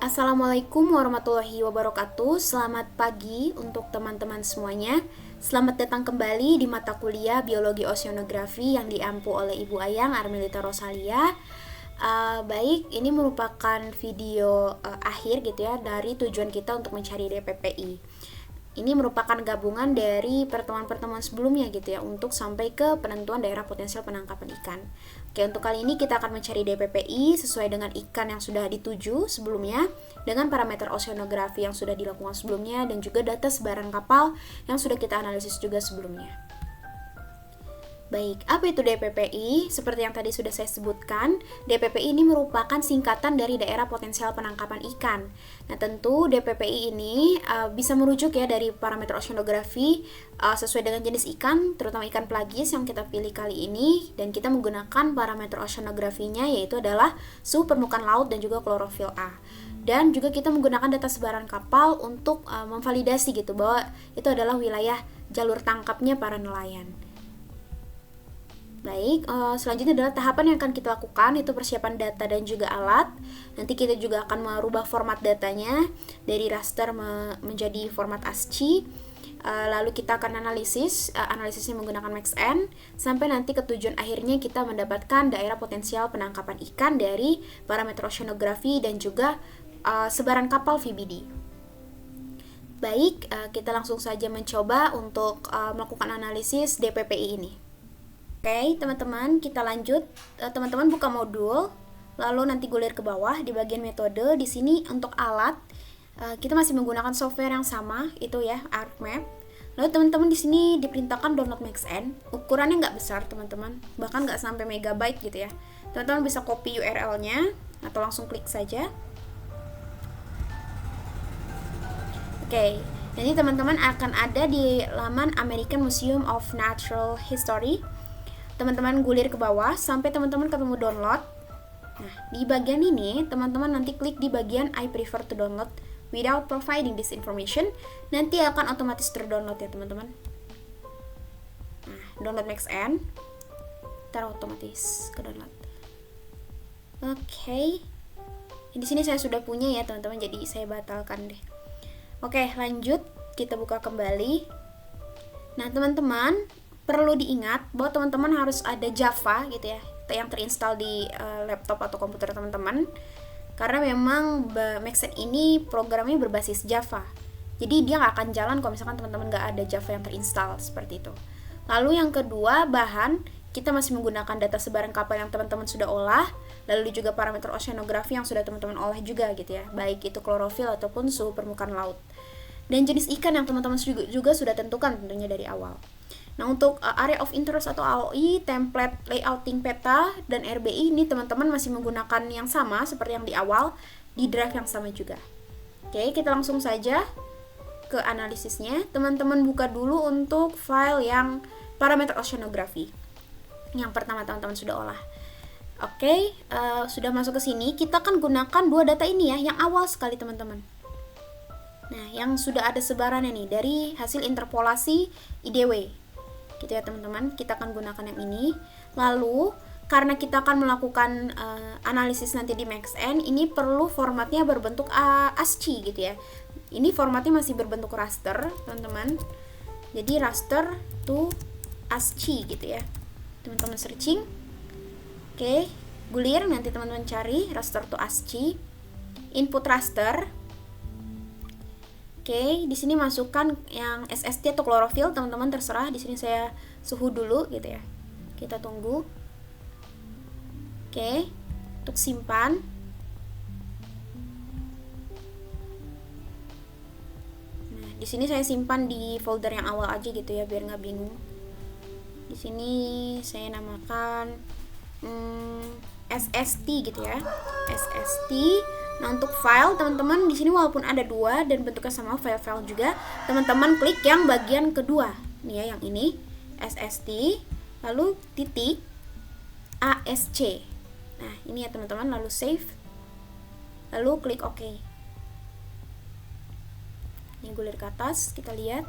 Assalamualaikum warahmatullahi wabarakatuh. Selamat pagi untuk teman-teman semuanya. Selamat datang kembali di mata kuliah Biologi Oceanografi yang diampu oleh Ibu Ayang Armelita Rosalia. Baik, ini merupakan video akhir gitu ya dari tujuan kita untuk mencari DPPI. Ini merupakan gabungan dari pertemuan-pertemuan sebelumnya gitu ya untuk sampai ke penentuan daerah potensial penangkapan ikan. Oke, untuk kali ini kita akan mencari DPPI sesuai dengan ikan yang sudah dituju sebelumnya, dengan parameter oceanografi yang sudah dilakukan sebelumnya, dan juga data sebaran kapal yang sudah kita analisis juga sebelumnya. Baik, apa itu DPPI? Seperti yang tadi sudah saya sebutkan, DPPI ini merupakan singkatan dari daerah potensial penangkapan ikan. Nah, tentu DPPI ini bisa merujuk ya dari parameter oceanografi sesuai dengan jenis ikan, terutama ikan pelagis yang kita pilih kali ini, dan kita menggunakan parameter oceanografinya yaitu adalah suhu permukaan laut dan juga klorofil A. Dan juga kita menggunakan data sebaran kapal untuk memvalidasi gitu bahwa itu adalah wilayah jalur tangkapnya para nelayan. Baik, selanjutnya adalah tahapan yang akan kita lakukan, itu persiapan data dan juga alat. Nanti kita juga akan merubah format datanya dari raster menjadi format ASCII. Lalu kita akan analisisnya menggunakan MaxN, sampai nanti ke tujuan akhirnya kita mendapatkan daerah potensial penangkapan ikan dari parameter oceanografi dan juga sebaran kapal VBD. Baik, kita langsung saja mencoba untuk melakukan analisis DPPI ini. Oke, teman-teman, kita lanjut. Teman-teman buka modul, lalu nanti gulir ke bawah di bagian metode. Di sini untuk alat, kita masih menggunakan software yang sama, itu ya, ArcMap. Lalu teman-teman di sini diperintahkan download MaxN. Ukurannya nggak besar, teman-teman, bahkan nggak sampai megabyte gitu ya. Teman-teman bisa copy URL-nya atau langsung klik saja. Oke, jadi teman-teman akan ada di laman American Museum of Natural History. Teman-teman gulir ke bawah sampai teman-teman ketemu download. Nah, di bagian ini teman-teman nanti klik di bagian I prefer to download without providing this information. Nanti akan otomatis terdownload ya teman-teman. Nah, download MaxN, otomatis ke download. Oke. Di sini saya sudah punya ya teman-teman, jadi saya batalkan deh. Oke, lanjut, kita buka kembali. Nah, teman-teman perlu diingat bahwa teman-teman harus ada Java gitu ya, yang terinstall di laptop atau komputer teman-teman, karena memang MaxN ini programnya berbasis Java. Jadi dia nggak akan jalan kalau misalkan teman-teman nggak ada Java yang terinstall, seperti itu. Lalu yang kedua, bahan, kita masih menggunakan data sebaran kapal yang teman-teman sudah olah, lalu juga parameter oceanografi yang sudah teman-teman olah juga gitu ya, baik itu klorofil ataupun suhu permukaan laut. Dan jenis ikan yang teman-teman juga sudah tentukan tentunya dari awal. Nah, untuk area of interest atau AOI, template layouting peta, dan RBI ini teman-teman masih menggunakan yang sama seperti yang di awal, di drive yang sama juga. Oke, kita langsung saja ke analisisnya. Teman-teman buka dulu untuk file yang parameter oceanografi. Yang pertama teman-teman sudah olah. Oke, sudah masuk ke sini, kita akan gunakan dua data ini ya, yang awal sekali teman-teman. Nah, yang sudah ada sebarannya nih dari hasil interpolasi IDW. Gitu ya teman-teman, kita akan gunakan yang ini. Lalu karena kita akan melakukan analisis nanti di MaxN, ini perlu formatnya berbentuk ASCII gitu ya. Ini formatnya masih berbentuk raster teman-teman, jadi raster to ASCII gitu ya. Teman-teman searching, oke, gulir, nanti teman-teman cari raster to ASCII, input raster. Oke, di sini masukkan yang SST atau klorofil, teman-teman terserah. Di sini saya suhu dulu gitu ya. Kita tunggu. Oke, untuk simpan. Nah, di sini saya simpan di folder yang awal aja gitu ya, biar nggak bingung. Di sini saya namakan SST gitu ya, SST. Nah, untuk file teman-teman di sini walaupun ada dua dan bentuknya sama, file juga, teman-teman klik yang bagian kedua nih ya, yang ini SST, lalu titik ASC. Nah, ini ya teman-teman, lalu save, lalu klik OK. Ini gulir ke atas, kita lihat.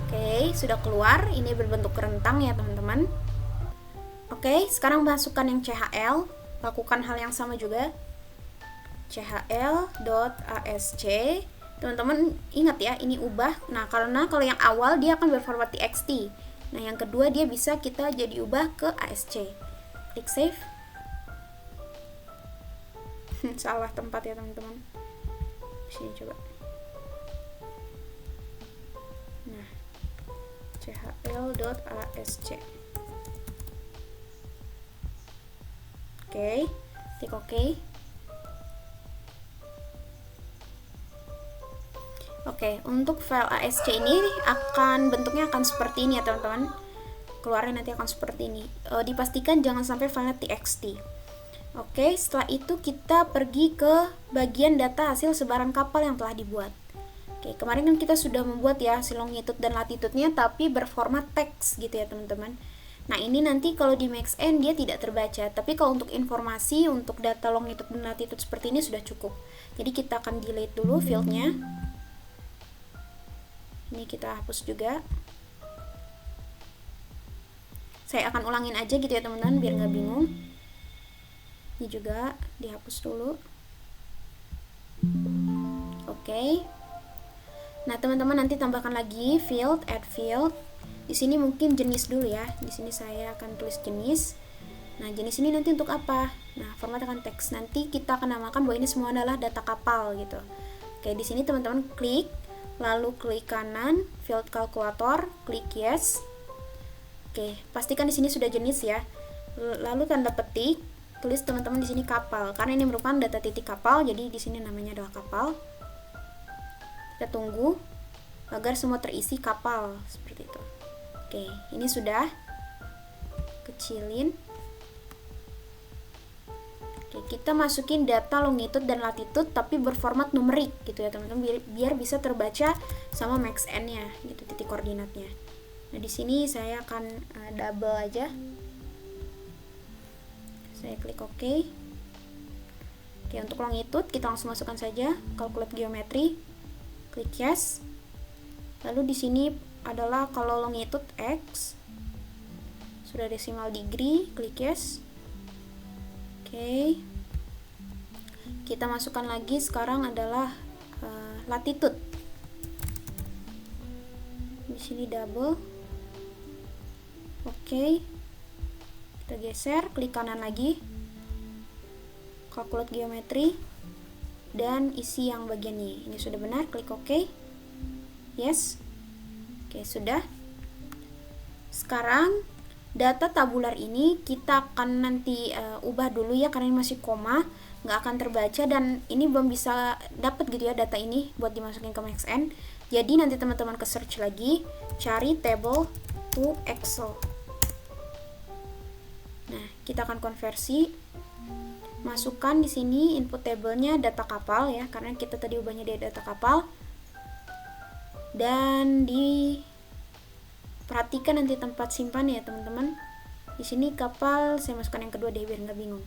Oke, sudah keluar. Ini berbentuk rentang ya teman-teman. Oke, sekarang masukkan yang CHL. lakukan hal yang sama juga. chl.asc. Teman-teman ingat ya, ini ubah. Nah, karena kalau yang awal dia akan berformat txt. Nah, yang kedua dia bisa kita jadi ubah ke asc. Klik save. Salah tempat ya teman-teman. Sini coba. Nah, chl.asc. Oke, klik OK. Oke, untuk file ASC ini bentuknya akan seperti ini ya teman-teman. Keluarnya nanti akan seperti ini. Dipastikan jangan sampai filenya txt. Oke, setelah itu kita pergi ke bagian data hasil sebaran kapal yang telah dibuat. Oke, kemarin kan kita sudah membuat ya hasil longitude dan latitude-nya tapi berformat teks gitu ya teman-teman. Nah, ini nanti kalau di Maxent dia tidak terbaca, tapi kalau untuk informasi untuk data longitude dan latitude seperti ini sudah cukup. Jadi kita akan delete dulu fieldnya. Ini kita hapus juga. Saya akan ulangin aja gitu ya teman-teman biar nggak bingung. Ini juga dihapus dulu. Oke. Nah teman-teman nanti tambahkan lagi field, add field. Di sini mungkin jenis dulu ya. Di sini saya akan tulis jenis. Nah jenis ini nanti untuk apa? Nah format akan teks. Nanti kita akan namakan bahwa ini semua adalah data kapal gitu. Oke, di sini teman-teman klik. Lalu klik kanan, field kalkulator, klik yes. Oke, pastikan di sini sudah jenis ya. Lalu tanda petik, tulis teman-teman di sini kapal, karena ini merupakan data titik kapal, jadi di sini namanya adalah kapal. Kita tunggu agar semua terisi kapal seperti itu. Oke, ini sudah. Kecilin. Oke, kita masukin data longitude dan latitude tapi berformat numerik gitu ya teman-teman, biar bisa terbaca sama Maxent-nya gitu, titik koordinatnya. Nah di sini saya akan double aja. Saya klik OK. Oke, untuk longitude kita langsung masukkan saja calculate geometry. Klik yes. Lalu di sini adalah kalau longitude X sudah decimal degree, klik yes. Oke, kita masukkan lagi sekarang adalah latitude. Di sini double. Oke, kita geser, klik kanan lagi, calculate geometry, dan isi yang bagian ini. Ini sudah benar, klik OK. Yes. Oke, sudah. Sekarang data tabular ini kita akan nanti ubah dulu ya, karena ini masih koma, nggak akan terbaca dan ini belum bisa dapat gitu ya data ini buat dimasukin ke Maxent. Jadi nanti teman-teman ke search lagi, cari table to Excel. Nah, kita akan konversi, masukkan di sini input tablenya data kapal ya, karena kita tadi ubahnya dari data kapal. Dan perhatikan nanti tempat simpan ya teman-teman. Di sini kapal saya masukkan yang kedua deh biar nggak bingung.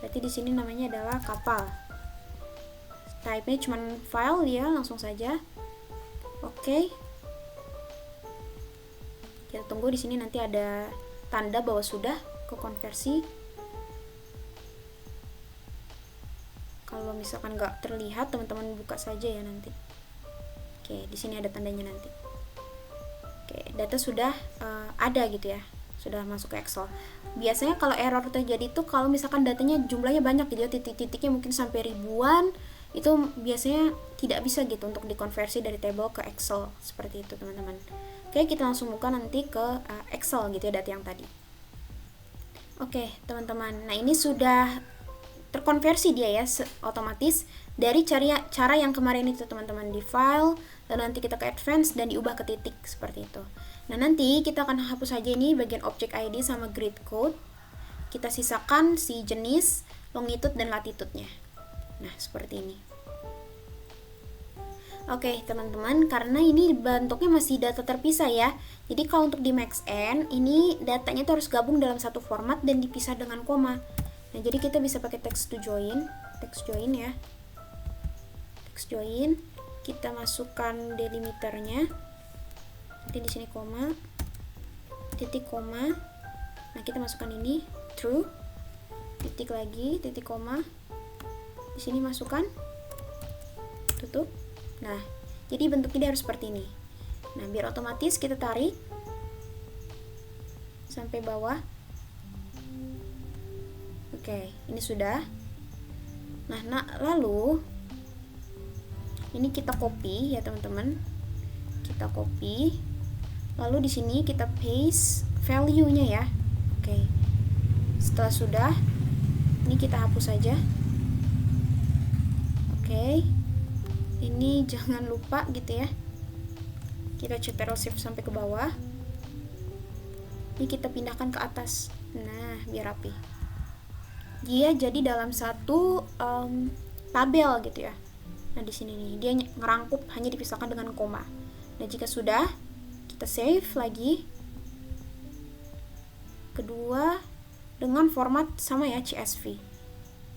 Berarti di sini namanya adalah kapal. Type-nya cuma file ya, langsung saja. Oke. Kita tunggu, di sini nanti ada tanda bahwa sudah ke konversi. Kalau misalkan nggak terlihat, teman-teman buka saja ya nanti. Oke, di sini ada tandanya nanti. Oke, data sudah ada gitu ya, sudah masuk ke Excel. Biasanya kalau error terjadi itu kalau misalkan datanya jumlahnya banyak gitu ya, titik-titiknya mungkin sampai ribuan, itu biasanya tidak bisa gitu untuk dikonversi dari table ke Excel seperti itu teman-teman. Oke, kita langsung buka nanti ke Excel gitu ya data yang tadi. Oke teman-teman, nah ini sudah terkonversi dia ya otomatis dari cara yang kemarin itu teman-teman, di file, lalu nanti kita ke advance dan diubah ke titik seperti itu. Nah nanti kita akan hapus saja ini bagian object ID sama grid code, kita sisakan si jenis, longitude dan latitude-nya. Nah seperti ini. Oke teman-teman, karena ini bentuknya masih data terpisah ya, jadi kalau untuk di Maxent ini datanya tuh harus gabung dalam satu format dan dipisah dengan koma. Nah jadi kita bisa pakai text join ya, text join, kita masukkan delimiternya, nanti di sini koma, titik koma. Nah kita masukkan ini true, titik lagi, titik koma. Di sini masukkan, tutup. Nah, jadi bentuknya dia harus seperti ini. Nah, biar otomatis kita tarik sampai bawah. Oke, ini sudah. Nah, lalu ini kita copy ya teman-teman. Kita copy. Lalu di sini kita paste value-nya ya. Oke. Setelah sudah, ini kita hapus saja. Oke. Ini jangan lupa gitu ya. Kita Ctrl Shift sampai ke bawah. Ini kita pindahkan ke atas. Nah, biar rapi. Dia jadi dalam satu tabel gitu ya. Nah, di sini nih dia ngerangkup, hanya dipisahkan dengan koma. Nah, jika sudah, kita save lagi. Kedua dengan format sama ya, CSV.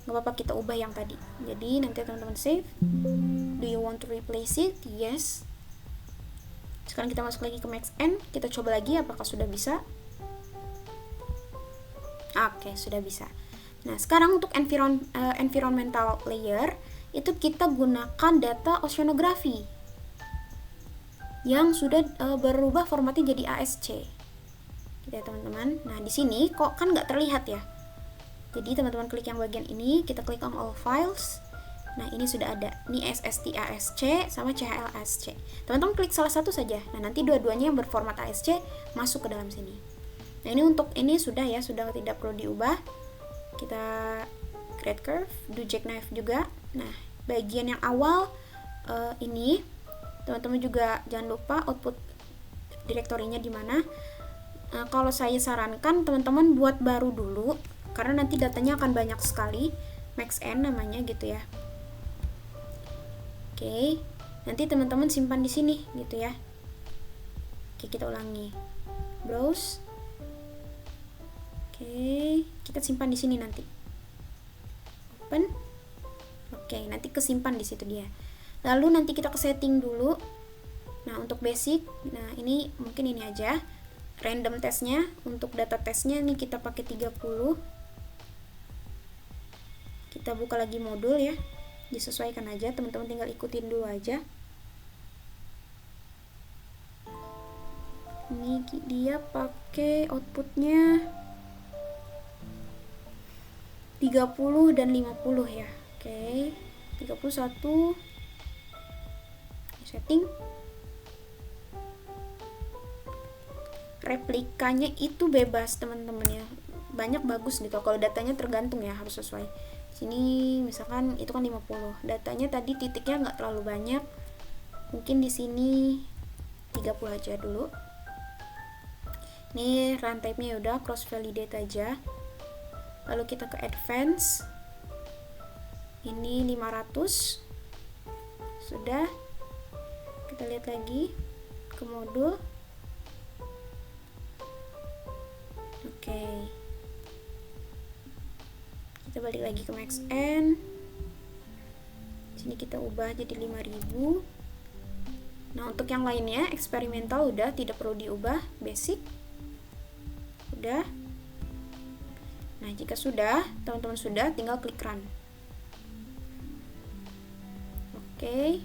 Nggak apa-apa kita ubah yang tadi. Jadi nanti teman-teman save. Do you want to replace it? Yes. Sekarang kita masuk lagi ke Maxn. Kita coba lagi apakah sudah bisa. Oke, sudah bisa. Nah, sekarang untuk environmental layer itu kita gunakan data oceanography yang sudah berubah formatnya jadi ASC. Gitu ya teman-teman. Nah, di sini kok kan nggak terlihat ya. Jadi teman-teman klik yang bagian ini, kita klik on all files. Nah, ini sudah ada. Ini SST ASC sama CHLASC. Teman-teman klik salah satu saja. Nah, nanti dua-duanya yang berformat ASC masuk ke dalam sini. Nah, ini untuk ini sudah ya, sudah tidak perlu diubah. Kita create curve, do jackknife juga. Nah, bagian yang awal ini teman-teman juga jangan lupa output direktorinya di mana. Kalau saya sarankan teman-teman buat baru dulu karena nanti datanya akan banyak sekali. Maxn namanya gitu ya. Oke, nanti teman-teman simpan di sini gitu ya. Oke, kita ulangi. Browse. Oke, kita simpan di sini nanti. Open. Oke, nanti kesimpan di situ dia. Lalu nanti kita ke setting dulu. Nah, untuk basic, nah ini mungkin ini aja. Random testnya, untuk data testnya nih kita pakai 30. Kita buka lagi modul ya. Disesuaikan aja, teman-teman tinggal ikutin dulu aja. Ini dia pakai outputnya 30 dan 50 ya. Oke, 31. Setting. Replikanya itu bebas teman-teman ya. Banyak bagus gitu. Kalau datanya tergantung ya, harus sesuai. Sini misalkan itu kan 50. Datanya tadi titiknya nggak terlalu banyak. Mungkin di sini 30 aja dulu. Ini run type-nya udah cross validate aja. Lalu kita ke advance. Ini 500. Sudah. Kita lihat lagi ke modul. Oke. Kita balik lagi ke Maxn. Sini kita ubah jadi 5000. Nah, untuk yang lainnya eksperimental udah tidak perlu diubah, basic. Udah. Nah, jika sudah, teman-teman sudah, tinggal klik run. Oke.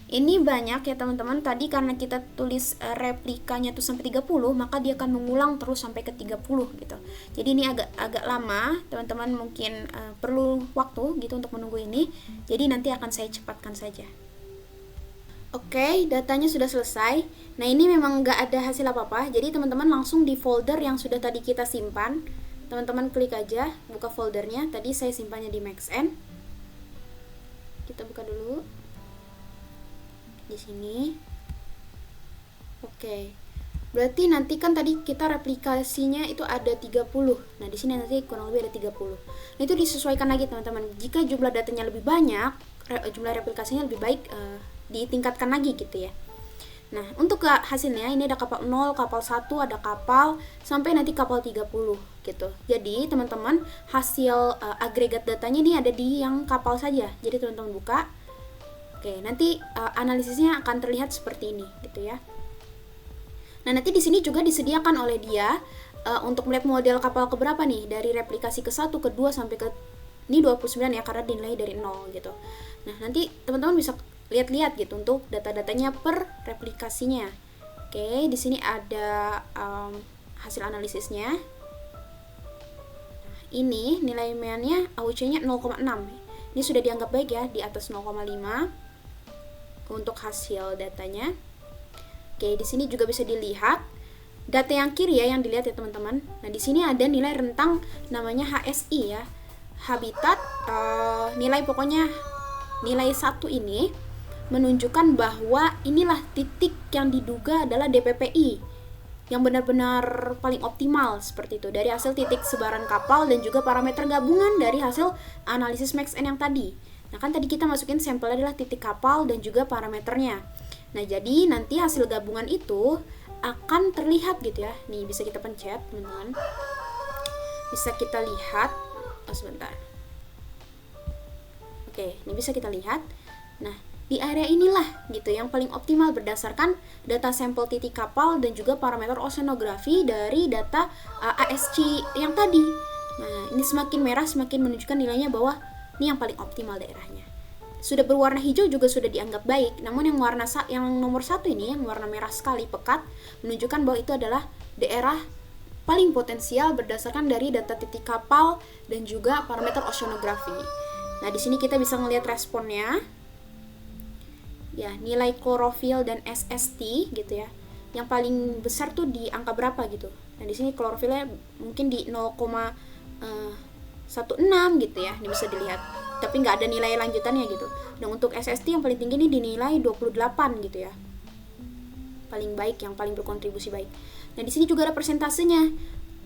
Ini banyak ya teman-teman. Tadi karena kita tulis replikanya tuh sampai 30, maka dia akan mengulang terus sampai ke 30 gitu. Jadi ini agak lama, teman-teman mungkin perlu waktu gitu untuk menunggu ini. Jadi nanti akan saya cepatkan saja. Oke, datanya sudah selesai. Nah, ini memang nggak ada hasil apa-apa. Jadi teman-teman langsung di folder yang sudah tadi kita simpan. Teman-teman klik aja, buka foldernya. Tadi saya simpannya di Maxn. Kita buka dulu. Di sini. Oke. Berarti nanti kan tadi kita replikasinya itu ada 30. Nah, di sini nanti kurang lebih ada 30. Nah, itu disesuaikan lagi teman-teman. Jika jumlah datanya lebih banyak, jumlah replikasinya lebih baik ditingkatkan lagi gitu ya. Nah, untuk hasilnya ini ada kapal 0, kapal 1, ada kapal sampai nanti kapal 30 gitu. Jadi, teman-teman, hasil agregat datanya ini ada di yang kapal saja. Jadi, teman-teman buka. Oke, nanti analisisnya akan terlihat seperti ini gitu ya. Nah, nanti di sini juga disediakan oleh dia untuk melihat model kapal keberapa nih, dari replikasi ke-1, ke-2 sampai ke ini 29 ya, karena dinilai dari 0 gitu. Nah, nanti teman-teman bisa lihat-lihat gitu untuk data-datanya per replikasinya. Oke, di sini ada hasil analisisnya. Nah, ini nilai MAN-nya AUC-nya 0,6. Ini sudah dianggap baik ya, di atas 0,5 untuk hasil datanya. Oke, di sini juga bisa dilihat data yang kiri ya, yang dilihat ya teman-teman. Nah, di sini ada nilai rentang namanya HSI ya. Habitat, nilai pokoknya nilai 1 ini menunjukkan bahwa inilah titik yang diduga adalah DPPI yang benar-benar paling optimal, seperti itu, dari hasil titik sebaran kapal dan juga parameter gabungan dari hasil analisis MaxN yang tadi. Nah, kan tadi kita masukin sampel adalah titik kapal dan juga parameternya. Nah, jadi nanti hasil gabungan itu akan terlihat gitu ya. Nih, bisa kita pencet teman-teman, bisa kita lihat. Sebentar. Oke, ini bisa kita lihat. Nah, di area inilah gitu yang paling optimal berdasarkan data sampel titik kapal dan juga parameter oceanografi dari data ASC yang tadi. Nah, ini semakin merah semakin menunjukkan nilainya bahwa ini yang paling optimal daerahnya. Sudah berwarna hijau juga sudah dianggap baik. Namun yang nomor 1 ini, yang warna merah sekali pekat, menunjukkan bahwa itu adalah daerah paling potensial berdasarkan dari data titik kapal dan juga parameter oceanografi. Nah, di sini kita bisa ngelihat responnya. Ya, nilai klorofil dan SST gitu ya. Yang paling besar tuh di angka berapa gitu. Nah, di sini klorofilnya mungkin di 0,16 gitu ya. Ini bisa dilihat. Tapi nggak ada nilai lanjutannya gitu. Dan untuk SST yang paling tinggi ini dinilai 28 gitu ya. Paling baik, yang paling berkontribusi baik. Nah, di sini juga ada persentasenya.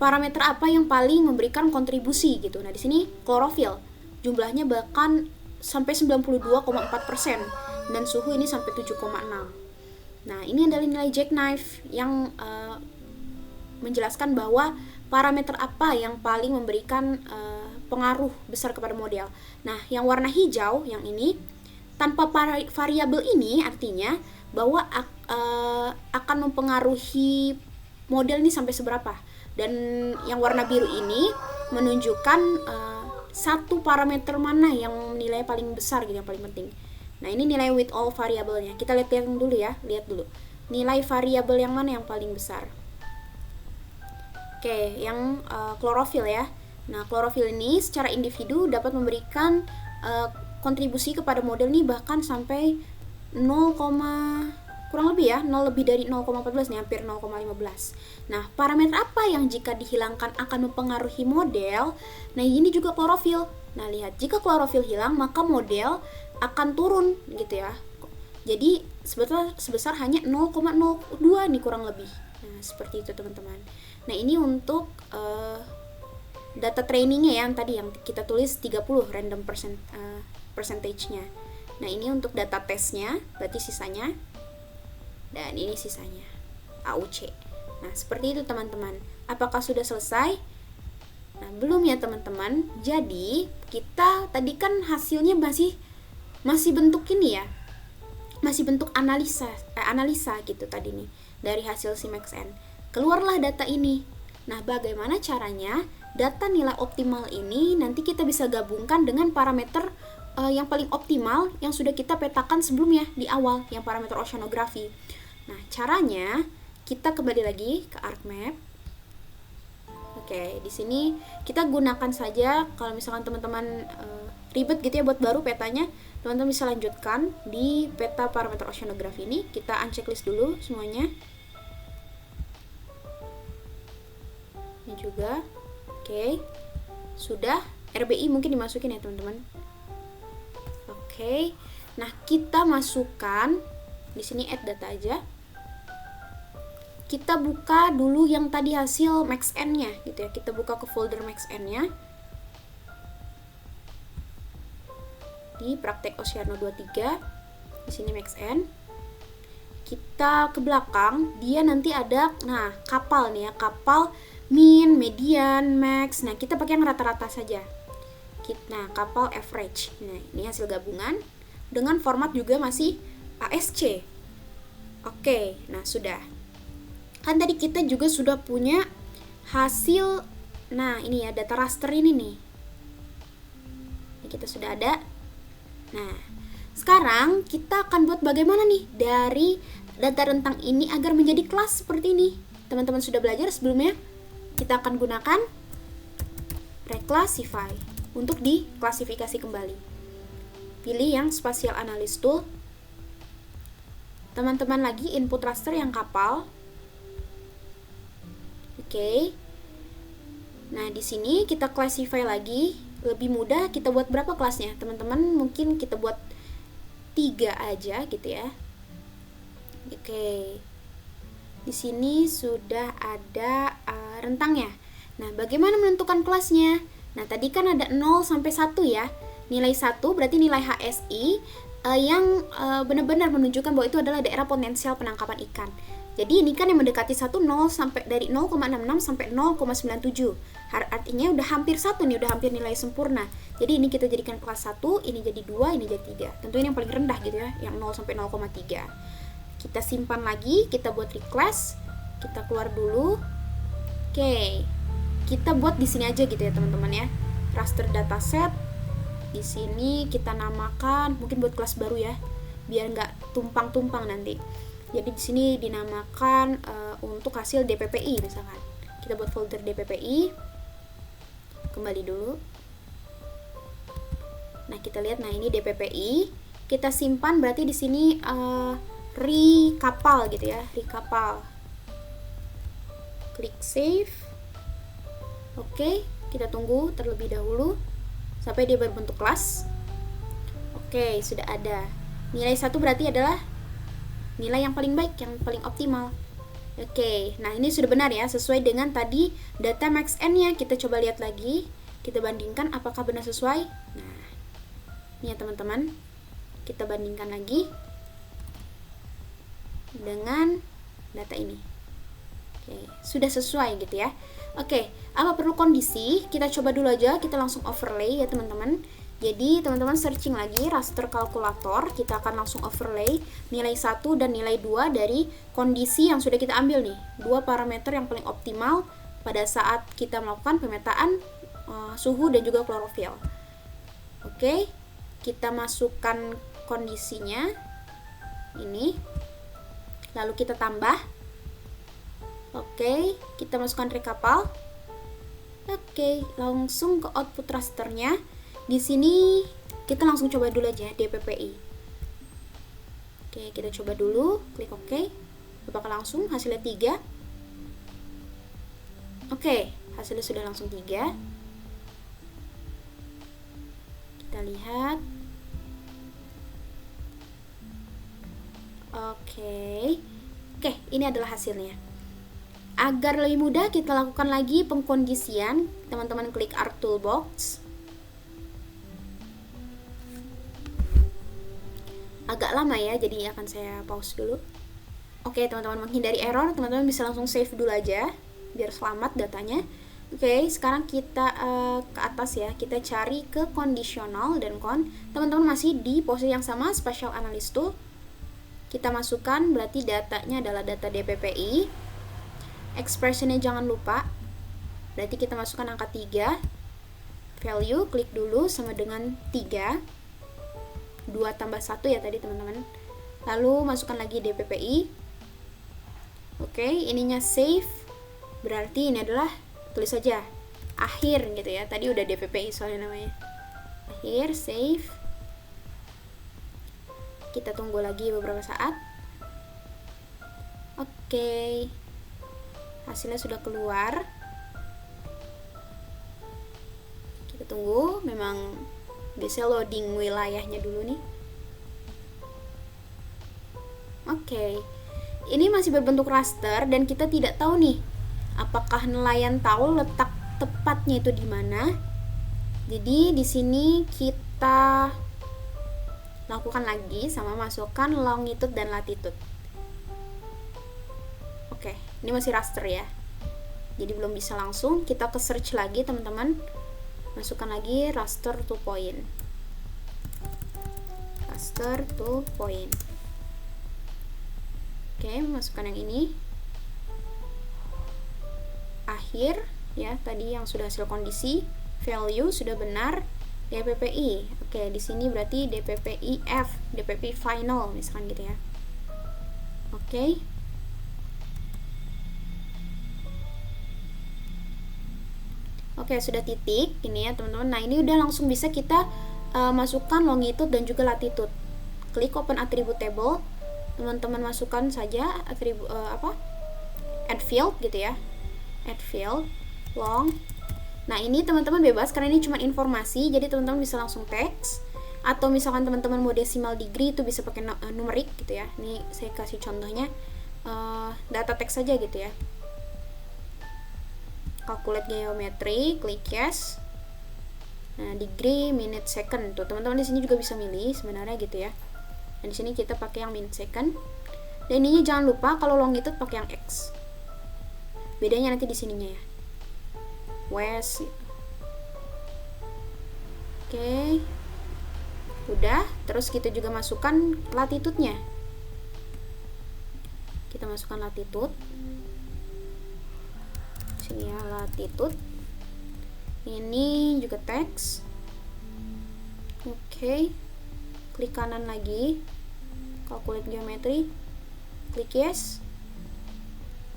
Parameter apa yang paling memberikan kontribusi gitu. Nah, di sini klorofil. Jumlahnya bahkan sampai 92,4% dan suhu ini sampai 7,6. Nah, ini adalah nilai jackknife yang menjelaskan bahwa parameter apa yang paling memberikan pengaruh besar kepada model. Nah, yang warna hijau yang ini tanpa variabel ini artinya bahwa akan mempengaruhi model ini sampai seberapa. Dan yang warna biru ini menunjukkan satu parameter mana yang nilai paling besar gitu, yang paling penting. Nah, ini nilai with all variabelnya. Kita lihat dulu ya, lihat dulu. Nilai variabel yang mana yang paling besar. Oke, yang klorofil ya. Nah, klorofil ini secara individu dapat memberikan kontribusi kepada model ini bahkan sampai 0, kurang lebih ya, 0 lebih dari 0,14 nih, hampir 0,15. Nah, parameter apa yang jika dihilangkan akan mempengaruhi model? Nah, ini juga klorofil. Nah, lihat, jika klorofil hilang, maka model akan turun gitu ya. Jadi, sebesar hanya 0,02 nih kurang lebih. Nah, seperti itu teman-teman. Nah, ini untuk data trainingnya yang tadi yang kita tulis 30 random percentage-nya. Nah, ini untuk data tesnya, berarti sisanya. Dan ini sisanya, AUC. Nah, seperti itu teman-teman. Apakah sudah selesai? Nah, belum ya teman-teman. Jadi, kita tadi kan hasilnya masih bentuk ini ya. Masih bentuk analisa gitu tadi nih dari hasil si MaxN. Keluarlah data ini. Nah, bagaimana caranya data nilai optimal ini nanti kita bisa gabungkan dengan parameter yang paling optimal yang sudah kita petakan sebelumnya di awal, yang parameter oceanografi. Nah, caranya kita kembali lagi ke ArcMap. Oke, di sini kita gunakan saja, kalau misalkan teman-teman ribet gitu ya buat baru petanya, teman-teman bisa lanjutkan di peta parameter oceanografi ini. Kita unchecklist dulu semuanya. Ini juga. Oke. Sudah, RBI mungkin dimasukin ya, teman-teman. Oke. Nah, kita masukkan di sini add data aja. Kita buka dulu yang tadi hasil MaxN-nya gitu ya. Kita buka ke folder MaxN-nya. Di praktek Oceano 23. Di sini MaxN. Kita ke belakang, dia nanti ada kapal nih ya, kapal min, median, max. Nah, kita pakai yang rata-rata saja. Nah, kapal average. Nah, ini hasil gabungan dengan format juga masih ASC. Oke, nah sudah. Kan tadi kita juga sudah punya hasil. Nah, ini ya data raster ini nih. Ini kita sudah ada. Nah, sekarang kita akan buat bagaimana nih dari data rentang ini agar menjadi kelas seperti ini. Teman-teman sudah belajar sebelumnya. Kita akan gunakan reclassify untuk diklasifikasi kembali. Pilih yang spatial analysis tool. Teman-teman lagi input raster yang kapal. Oke. Nah, di sini kita classify lagi. Lebih mudah kita buat berapa kelasnya? Teman-teman mungkin kita buat 3 aja gitu ya. Oke. Di sini sudah ada rentangnya. Nah, bagaimana menentukan kelasnya? Nah, tadi kan ada 0 sampai 1 ya. Nilai 1 berarti nilai HSI yang benar-benar menunjukkan bahwa itu adalah daerah potensial penangkapan ikan. Jadi ini kan yang mendekati 1 0 sampai dari 0,66 sampai 0,97. Artinya udah hampir 1 nih, udah hampir nilai sempurna. Jadi ini kita jadikan kelas 1, ini jadi 2, ini jadi 3. Tentu ini yang paling rendah gitu ya, yang 0 sampai 0,3. Kita simpan lagi, kita buat reclass. Kita keluar dulu. Oke. Kita buat di sini aja gitu ya, teman-teman ya. Raster dataset. Di sini kita namakan, mungkin buat kelas baru ya, biar nggak tumpang-tumpang nanti. Jadi di sini dinamakan untuk hasil DPPI misalkan. Kita buat folder DPPI. Kembali dulu. Nah, kita lihat, nah ini DPPI. Kita simpan berarti di sini recapal gitu ya, recapal. Klik save. Oke, kita tunggu terlebih dahulu sampai dia berbentuk kelas. Oke, sudah ada. Nilai 1 berarti adalah nilai yang paling baik, yang paling optimal. Oke, nah ini sudah benar ya, sesuai dengan tadi data max n-nya. Kita coba lihat lagi, kita bandingkan apakah benar sesuai. Nah, ini ya teman-teman, kita bandingkan lagi dengan data ini. Oke, sudah sesuai gitu ya. Oke, apa perlu kondisi? Kita coba dulu aja, kita langsung overlay ya teman-teman. Jadi teman-teman searching lagi raster kalkulator, kita akan langsung overlay nilai 1 dan nilai 2 dari kondisi yang sudah kita ambil nih. 2 parameter yang paling optimal pada saat kita melakukan pemetaan suhu dan juga klorofil. Oke, kita masukkan kondisinya ini. Lalu kita tambah. Oke, kita masukkan recapal. Oke, langsung ke output rasternya. Di sini kita langsung coba dulu aja DPPI. Oke, kita coba dulu, klik OK. Apakah langsung hasilnya 3? Oke, hasilnya sudah langsung 3. Kita lihat. Oke, ini adalah hasilnya. Agar lebih mudah, kita lakukan lagi pengkondisian. Teman-teman klik Arc Toolbox. Agak lama ya, jadi akan saya pause dulu. Oke, teman-teman, menghindari error, teman-teman bisa langsung save dulu aja, biar selamat datanya. Oke, sekarang kita ke atas ya, kita cari ke conditional dan con. Teman-teman masih di posisi yang sama, spatial analysis tool. Kita masukkan, berarti datanya adalah data DPPI. Expressionnya jangan lupa, berarti kita masukkan angka 3. Value, klik dulu sama dengan 3. 2 tambah 1 ya tadi teman-teman. Lalu masukkan lagi DPPI. Oke, ininya save. Berarti ini adalah, tulis saja akhir gitu ya. Tadi udah DPPI soalnya namanya. Akhir, save. Kita tunggu lagi beberapa saat. Oke. Hasilnya sudah keluar. Kita tunggu, memang biasanya loading wilayahnya dulu nih. Oke. Ini masih berbentuk raster dan kita tidak tahu nih apakah nelayan tahu letak tepatnya itu di mana. Jadi di sini kita lakukan lagi sama masukkan longitude dan latitude. Oke, ini masih raster ya. Jadi belum bisa langsung, kita ke search lagi teman-teman. Masukkan lagi raster to point. Raster to point. Oke, masukkan yang ini. akhir ya, tadi yang sudah hasil kondisi, value sudah benar, DPPI. Oke, di sini berarti DPPI F, DPPI final misalkan gitu ya. Oke. Oke, sudah titik ini ya teman-teman. Nah, ini udah langsung bisa kita masukkan longitude dan juga latitude. Klik open attribute table. Teman-teman masukkan saja atribut add field gitu ya. Add field long. Nah, ini teman-teman bebas karena ini cuma informasi, jadi teman-teman bisa langsung teks, atau misalkan teman-teman mau decimal degree itu bisa pakai numerik gitu ya. Ini saya kasih contohnya data teks saja gitu ya. Calculate geometry, klik yes. Nah, degree, minute, second tuh teman-teman di sini juga bisa milih sebenarnya gitu ya. Dan di sini kita pakai yang minute, second. Dan ininya jangan lupa kalau longitude pakai yang x. Bedanya nanti di sininya ya. West. Oke. Udah, terus kita juga masukkan latitude-nya. Kita masukkan latitude. Sini ya, latitude. Ini juga teks. Oke. Klik kanan lagi. Calculate geometry. Klik yes.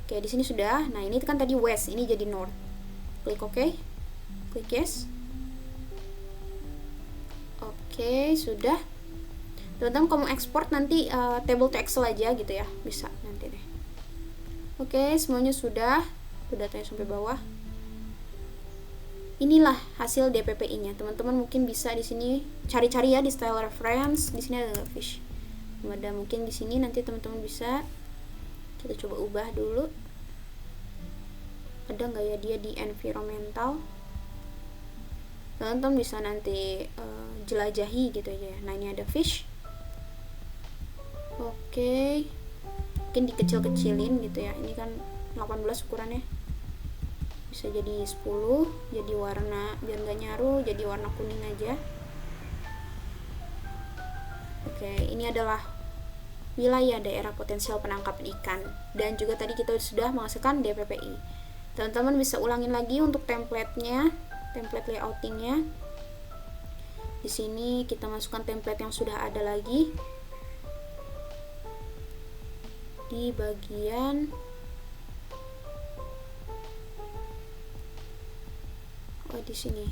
Oke, di sini sudah. Nah, ini kan tadi west, ini jadi north. Klik OK. Klik yes. Oke, sudah. Teman-teman kalau mau ekspor nanti table to Excel aja gitu ya. Bisa nanti deh. Oke, semuanya sudah. Datanya sampai bawah. Inilah hasil DPPI-nya. Teman-teman mungkin bisa di sini cari-cari ya di style reference. Di sini ada fish. Ada mungkin di sini nanti teman-teman bisa kita coba ubah dulu. Ada nggak ya dia di environmental? Teman-teman bisa nanti jelajahi gitu aja ya. Nah, ini ada fish. Oke. Mungkin dikecil-kecilin gitu ya. Ini kan 18 ukurannya. Bisa jadi 10, jadi warna biar nggak nyaru, jadi warna kuning aja. Oke, ini adalah wilayah daerah potensial penangkapan ikan, dan juga tadi kita sudah menghasilkan DPPI. Teman-teman bisa ulangin lagi untuk template-nya, template layoutingnya. Di sini kita masukkan template yang sudah ada lagi di bagian di sini.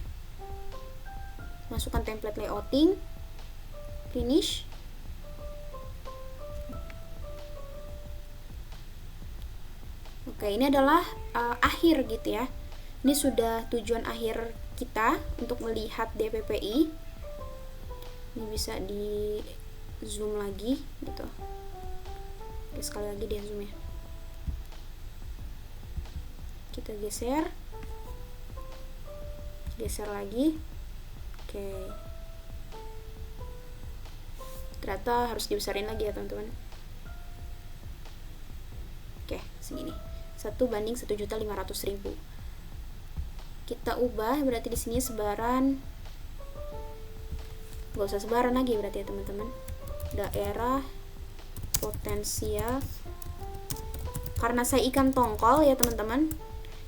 Masukkan template layouting, finish. Oke, ini adalah akhir gitu ya. Ini sudah tujuan akhir kita untuk melihat DPPI. Ini bisa di zoom lagi gitu. Oke, sekali lagi di zoom ya. Kita geser lagi. Oke, ternyata harus dibesarin lagi ya teman-teman. Oke, segini 1:1.500.000. Kita ubah berarti di sini sebaran, nggak usah sebaran lagi berarti ya teman-teman. Daerah potensial, karena saya ikan tongkol ya teman-teman.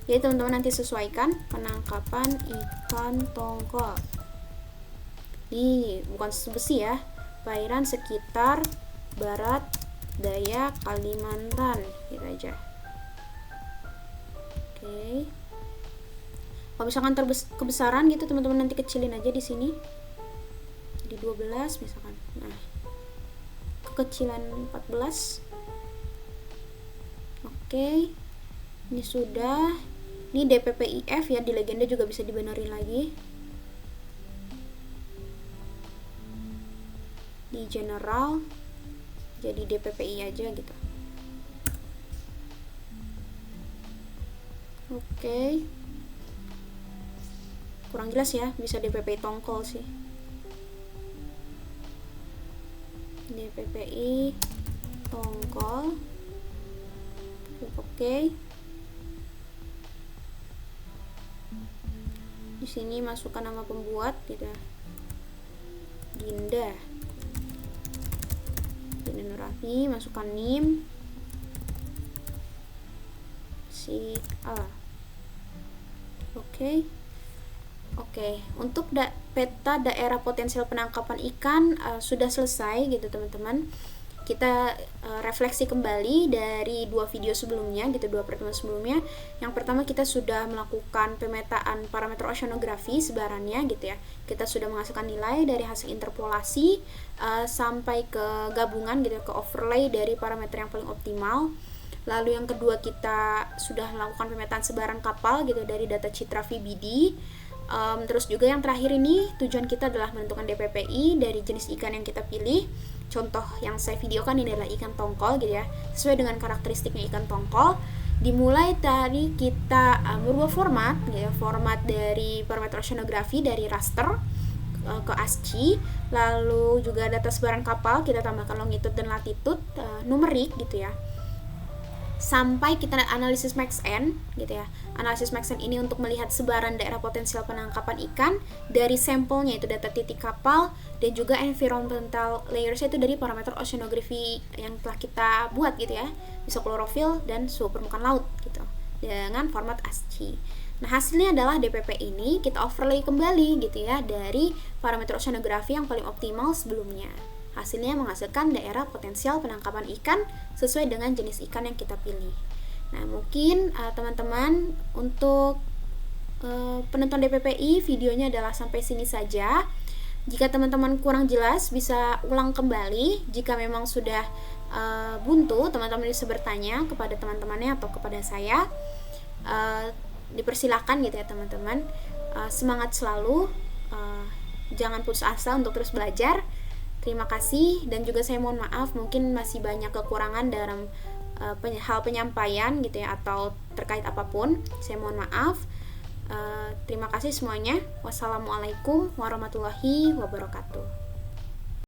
Jadi teman-teman nanti sesuaikan penangkapan ikan tongkol. Ini bukan besi ya. Perairan sekitar barat daya Kalimantan, gitu aja. Oke. Kalau misalkan kebesaran gitu teman-teman nanti kecilin aja di sini. Di 12 misalkan. Nah, kekecilan 14. Oke. Ini sudah. Ini DPPIF ya, di legenda juga bisa dibenerin lagi. Di general jadi DPPI aja gitu. Oke. Kurang jelas ya, bisa DPPI tongkol sih. DPPI tongkol. Oke. Di sini masukkan nama pembuat gitu. Dinda Nurafi, masukkan NIM si A. Oke. Oke, untuk peta daerah potensial penangkapan ikan sudah selesai gitu teman-teman. Kita refleksi kembali dari 2 video sebelumnya gitu, 2 pertemuan sebelumnya. Yang pertama kita sudah melakukan pemetaan parameter oceanografi sebarannya gitu ya. Kita sudah menghasilkan nilai dari hasil interpolasi sampai ke gabungan gitu, ke overlay dari parameter yang paling optimal. Lalu yang kedua kita sudah melakukan pemetaan sebaran kapal gitu dari data citra VBD. Terus juga yang terakhir ini tujuan kita adalah menentukan DPPI dari jenis ikan yang kita pilih. Contoh yang saya videokan ini adalah ikan tongkol gitu ya, sesuai dengan karakteristiknya ikan tongkol. Dimulai dari kita merubah format gitu ya, format dari parameter oceanografi dari raster ke ASCII, lalu juga data sebaran kapal kita tambahkan longitude dan latitude numerik gitu ya, sampai kita analisis max N gitu ya. Analisis max N ini untuk melihat sebaran daerah potensial penangkapan ikan dari sampelnya itu data titik kapal, dan juga environmental layers itu dari parameter oceanography yang telah kita buat gitu ya, bisa klorofil dan suhu permukaan laut gitu dengan format ASCII. Nah, hasilnya adalah DPP ini kita overlay kembali gitu ya dari parameter oceanografi yang paling optimal sebelumnya. Hasilnya menghasilkan daerah potensial penangkapan ikan sesuai dengan jenis ikan yang kita pilih. Nah, mungkin teman-teman untuk penentuan DPPI videonya adalah sampai sini saja. Jika teman-teman kurang jelas bisa ulang kembali. Jika memang sudah buntu, teman-teman bisa bertanya kepada teman-temannya atau kepada saya. Dipersilahkan gitu ya teman-teman. Semangat selalu, jangan putus asa untuk terus belajar. Terima kasih, dan juga saya mohon maaf mungkin masih banyak kekurangan dalam hal penyampaian gitu ya, atau terkait apapun. Saya mohon maaf. Terima kasih semuanya. Wassalamualaikum warahmatullahi wabarakatuh.